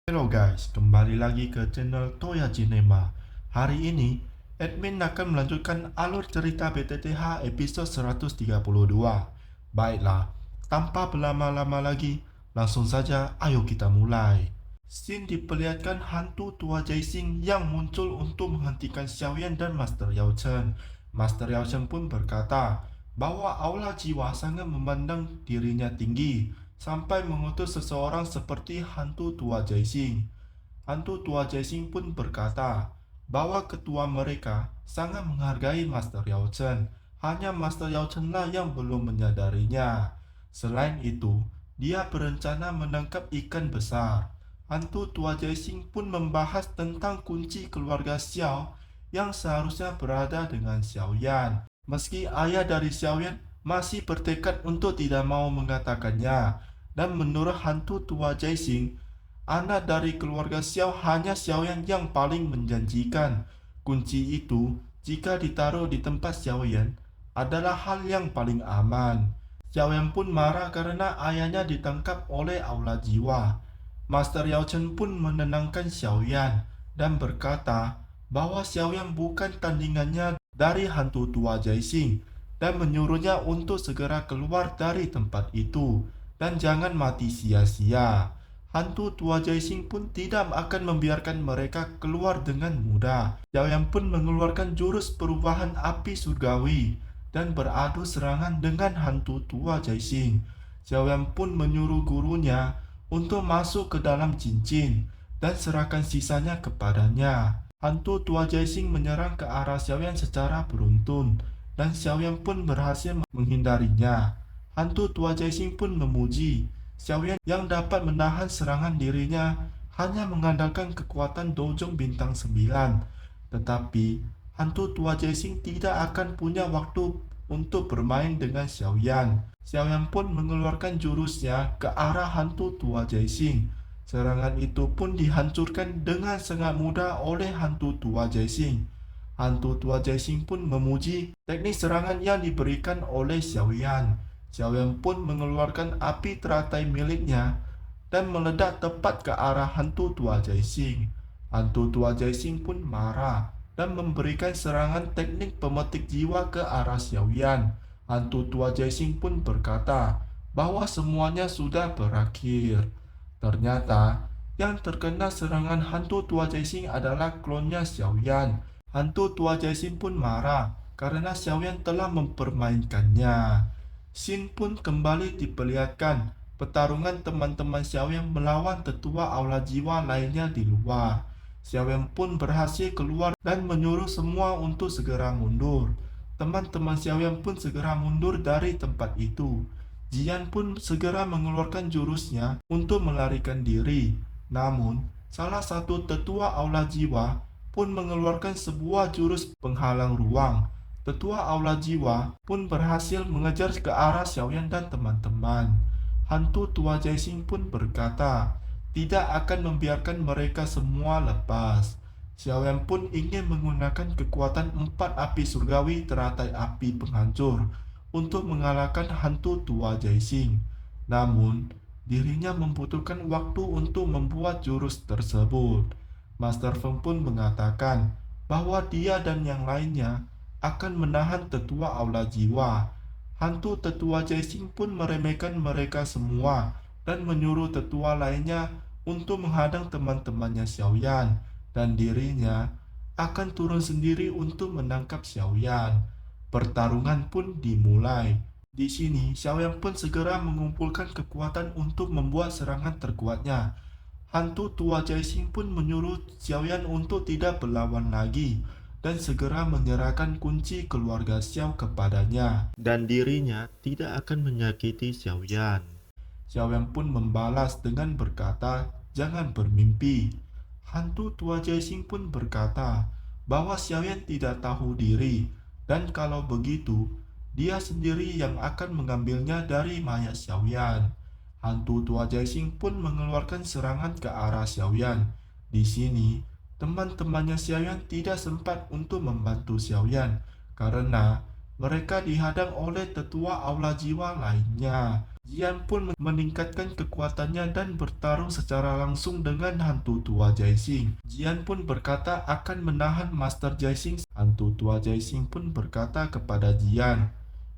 Halo guys, kembali lagi ke channel Toya Cinema. Hari ini, admin akan melanjutkan alur cerita BTTH episode 132. Baiklah, tanpa berlama-lama lagi, langsung saja ayo kita mulai. Scene diperlihatkan hantu tua Jaising yang muncul untuk menghentikan Xiaoyan dan Master Yao Chen. Master Yao Chen pun berkata bahwa aula jiwa sangat memandang dirinya tinggi, sampai mengutus seseorang seperti hantu tua Jaising. Hantu tua Jaising pun berkata bahwa ketua mereka sangat menghargai Master Yao Chen. Hanya Master Yao Chen lah yang belum menyadarinya. Selain itu, dia berencana menangkap ikan besar. Hantu tua Jaising pun membahas tentang kunci keluarga Xiao yang seharusnya berada dengan Xiaoyan. Meski ayah dari Xiaoyan masih bertekad untuk tidak mau mengatakannya, dan menurut hantu tua Jaising, anak dari keluarga Xiao hanya Xiaoyan yang paling menjanjikan. Kunci itu, jika ditaruh di tempat Xiaoyan, adalah hal yang paling aman. Xiaoyan pun marah karena ayahnya ditangkap oleh aula jiwa. Master Yao Chen pun menenangkan Xiaoyan dan berkata bahwa Xiaoyan bukan tandingannya dari hantu tua Jaising, dan menyuruhnya untuk segera keluar dari tempat itu dan jangan mati sia-sia. Hantu tua Jaising pun tidak akan membiarkan mereka keluar dengan mudah. Xiaoyan pun mengeluarkan jurus perubahan api surgawi dan beradu serangan dengan hantu tua Jaising. Xiaoyan pun menyuruh gurunya untuk masuk ke dalam cincin dan serahkan sisanya kepadanya. Hantu tua Jaising menyerang ke arah Xiaoyan secara beruntun, dan Xiaoyan pun berhasil menghindarinya. Hantu tua Jaising pun memuji Xiaoyan yang dapat menahan serangan dirinya hanya mengandalkan kekuatan Dojong Bintang 9. Tetapi hantu tua Jaising tidak akan punya waktu untuk bermain dengan Xiaoyan. Xiaoyan pun mengeluarkan jurusnya ke arah hantu tua Jaising. Serangan itu pun dihancurkan dengan sangat mudah oleh hantu tua Jaising. Hantu tua Jaising pun memuji teknik serangan yang diberikan oleh Xiaoyan. Xiaoyan pun mengeluarkan api teratai miliknya dan meledak tepat ke arah hantu tua Jaising. Hantu tua Jaising pun marah dan memberikan serangan teknik pemetik jiwa ke arah Xiaoyan. Hantu tua Jaising pun berkata bahwa semuanya sudah berakhir. Ternyata, yang terkena serangan hantu tua Jaising adalah klonnya Xiaoyan. Hantu tua Jaising pun marah karena Xiaoyan telah mempermainkannya. Scene pun kembali diperlihatkan pertarungan teman-teman Xiaoyan melawan tetua aula jiwa lainnya di luar. Xiaoyan pun berhasil keluar dan menyuruh semua untuk segera mundur. Teman-teman Xiaoyan pun segera mundur dari tempat itu. Jian pun segera mengeluarkan jurusnya untuk melarikan diri. Namun, salah satu tetua aula jiwa pun mengeluarkan sebuah jurus penghalang ruang. Tetua aula jiwa pun berhasil mengejar ke arah Xiaoyan dan teman-teman. Hantu tua Jaising pun berkata tidak akan membiarkan mereka semua lepas. Xiaoyan pun ingin menggunakan kekuatan 4 api surgawi teratai api penghancur untuk mengalahkan hantu tua Jaising. Namun, dirinya membutuhkan waktu untuk membuat jurus tersebut. Master Feng pun mengatakan bahwa dia dan yang lainnya akan menahan tetua aula jiwa. Hantu tetua Jaising pun meremehkan mereka semua dan menyuruh tetua lainnya untuk menghadang teman-temannya Xiaoyan, dan dirinya akan turun sendiri untuk menangkap Xiaoyan. Pertarungan pun dimulai. Di sini, Xiaoyan pun segera mengumpulkan kekuatan untuk membuat serangan terkuatnya. Hantu tua Jaising pun menyuruh Xiaoyan untuk tidak berlawan lagi dan segera menyerahkan kunci keluarga Xiao kepadanya, dan dirinya tidak akan menyakiti Xiaoyan. Xiaoyan pun membalas dengan berkata, "Jangan bermimpi." Hantu tua Jaising pun berkata bahwa Xiaoyan tidak tahu diri, dan kalau begitu, dia sendiri yang akan mengambilnya dari mayat Xiaoyan. Hantu tua Jaising pun mengeluarkan serangan ke arah Xiaoyan. Di sini, teman-temannya Xiaoyan tidak sempat untuk membantu Xiaoyan karena mereka dihadang oleh tetua aula jiwa lainnya. Jian pun meningkatkan kekuatannya dan bertarung secara langsung dengan hantu tua Jaixing. Jian pun berkata akan menahan Master Jaixing. Hantu tua Jaixing pun berkata kepada Jian,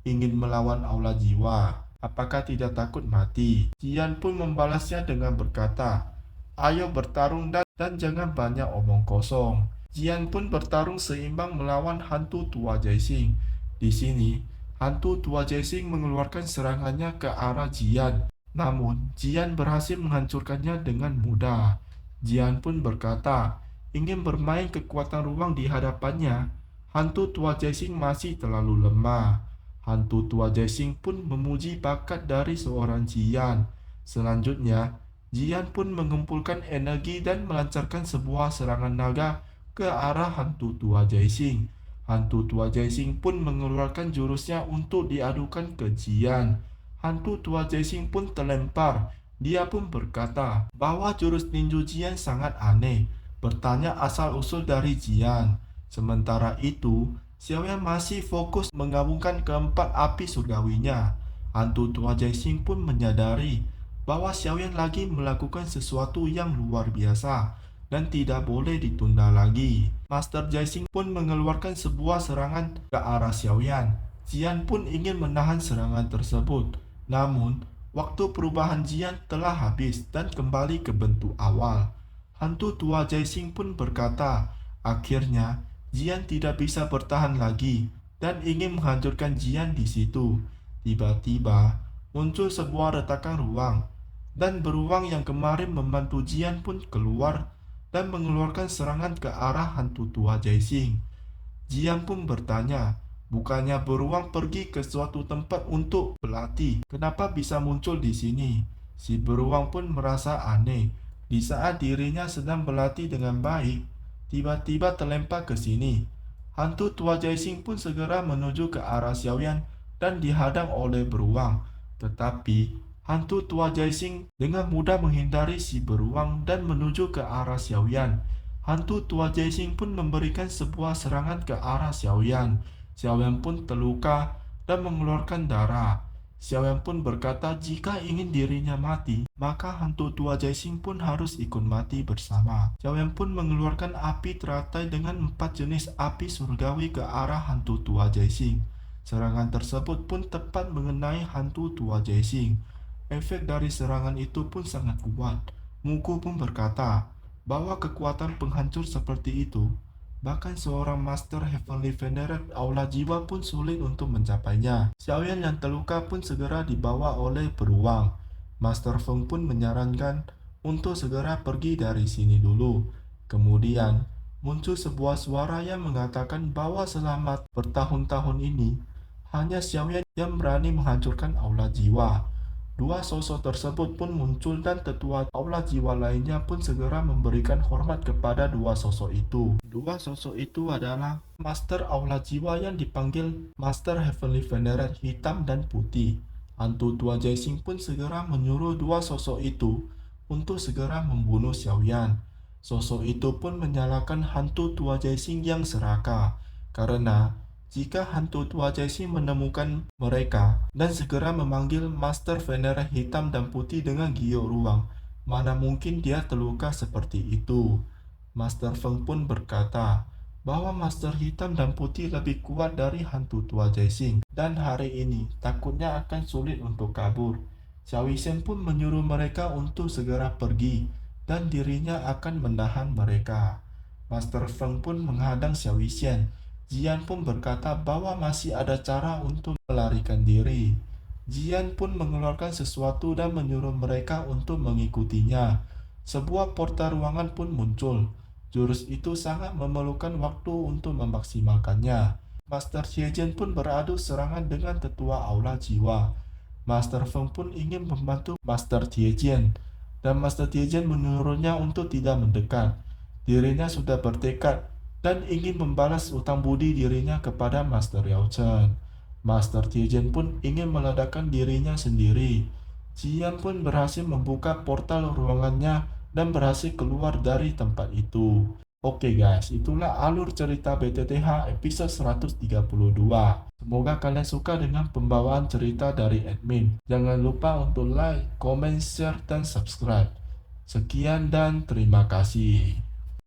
ingin melawan Aula Jiwa. Apakah tidak takut mati? Jian pun membalasnya dengan berkata, ayo bertarung dan jangan banyak omong kosong. Jian pun bertarung seimbang melawan hantu tua Jaixing. Di sini, hantu tua Jaixing mengeluarkan serangannya ke arah Jian. Namun, Jian berhasil menghancurkannya dengan mudah. Jian pun berkata, ingin bermain kekuatan ruang di hadapannya. Hantu tua Jaixing masih terlalu lemah. Hantu tua Jaixing pun memuji bakat dari seorang Jian. Selanjutnya, Jian pun mengumpulkan energi dan melancarkan sebuah serangan naga ke arah hantu tua Jaixing. Hantu tua Jaixing pun mengeluarkan jurusnya untuk diadukan ke Jian. Hantu tua Jaixing pun terlempar. Dia pun berkata bahwa jurus ninju Jian sangat aneh, bertanya asal-usul dari Jian. Sementara itu, Xiaoyan masih fokus menggabungkan keempat api surgawinya. Hantu tua Jaixing pun menyadari bahwa Xiaoyan lagi melakukan sesuatu yang luar biasa dan tidak boleh ditunda lagi. Master Jaixing pun mengeluarkan sebuah serangan ke arah Xiaoyan. Jian pun ingin menahan serangan tersebut. Namun, waktu perubahan Jian telah habis dan kembali ke bentuk awal. Hantu tua Jaixing pun berkata, akhirnya Jian tidak bisa bertahan lagi dan ingin menghancurkan Jian di situ. Tiba-tiba, muncul sebuah retakan ruang dan beruang yang kemarin membantu Jian pun keluar dan mengeluarkan serangan ke arah hantu tua Jaixing. Jian pun bertanya, bukannya beruang pergi ke suatu tempat untuk berlatih, kenapa bisa muncul di sini? Si beruang pun merasa aneh. Di saat dirinya sedang berlatih dengan baik, tiba-tiba terlempar ke sini. Hantu tua Jaixing pun segera menuju ke arah Xiaoyan dan dihadang oleh beruang. Tetapi hantu tua Jaixing dengan mudah menghindari si beruang dan menuju ke arah Xiaoyan. Hantu tua Jaixing pun memberikan sebuah serangan ke arah Xiaoyan. Xiaoyan pun terluka dan mengeluarkan darah. Xiaoyan pun berkata jika ingin dirinya mati, maka hantu tua Jaixing pun harus ikut mati bersama. Xiaoyan pun mengeluarkan api teratai dengan 4 jenis api surgawi ke arah hantu tua Jaixing. Serangan tersebut pun tepat mengenai hantu tua Jaixing. Efek dari serangan itu pun sangat kuat. Muku pun berkata bahwa kekuatan penghancur seperti itu, bahkan seorang Master Heavenly Venerate Aula Jiwa pun sulit untuk mencapainya. Xiaoyan yang terluka pun segera dibawa oleh beruang. Master Feng pun menyarankan untuk segera pergi dari sini dulu. Kemudian, muncul sebuah suara yang mengatakan bahwa selama bertahun-tahun ini, hanya Xiaoyan yang berani menghancurkan Aula Jiwa. Dua sosok tersebut pun muncul dan tetua Aula Jiwa lainnya pun segera memberikan hormat kepada dua sosok itu. Dua sosok itu adalah Master Aula Jiwa yang dipanggil Master Heavenly Venerate hitam dan putih. Hantu tua Jaixing pun segera menyuruh dua sosok itu untuk segera membunuh Xiaoyan. Sosok itu pun menyalahkan hantu tua Jaixing yang serakah, karena jika hantu tua Jaixing menemukan mereka dan segera memanggil Master Venerate hitam dan putih dengan giok ruang, mana mungkin dia terluka seperti itu. Master Feng pun berkata bahwa Master hitam dan putih lebih kuat dari hantu tua Jaixing dan hari ini takutnya akan sulit untuk kabur. Xiao Yishen pun menyuruh mereka untuk segera pergi dan dirinya akan menahan mereka. Master Feng pun menghadang Xiao Yishen. Jian pun berkata bahwa masih ada cara untuk melarikan diri. Jian pun mengeluarkan sesuatu dan menyuruh mereka untuk mengikutinya. Sebuah portal ruangan pun muncul. Jurus itu sangat memerlukan waktu untuk memaksimalkannya. Master Tiejian pun beradu serangan dengan tetua Aula Jiwa. Master Feng pun ingin membantu Master Tiejian, dan Master Tiejian menyuruhnya untuk tidak mendekat. Dirinya sudah bertekad dan ingin membalas utang budi dirinya kepada Master Yao Chen. Master Tiejian pun ingin meledakkan dirinya sendiri. Jian pun berhasil membuka portal ruangannya dan berhasil keluar dari tempat itu. Oke guys, itulah alur cerita BTTH episode 132. Semoga kalian suka dengan pembawaan cerita dari admin. Jangan lupa untuk like, comment, share, dan subscribe. Sekian dan terima kasih.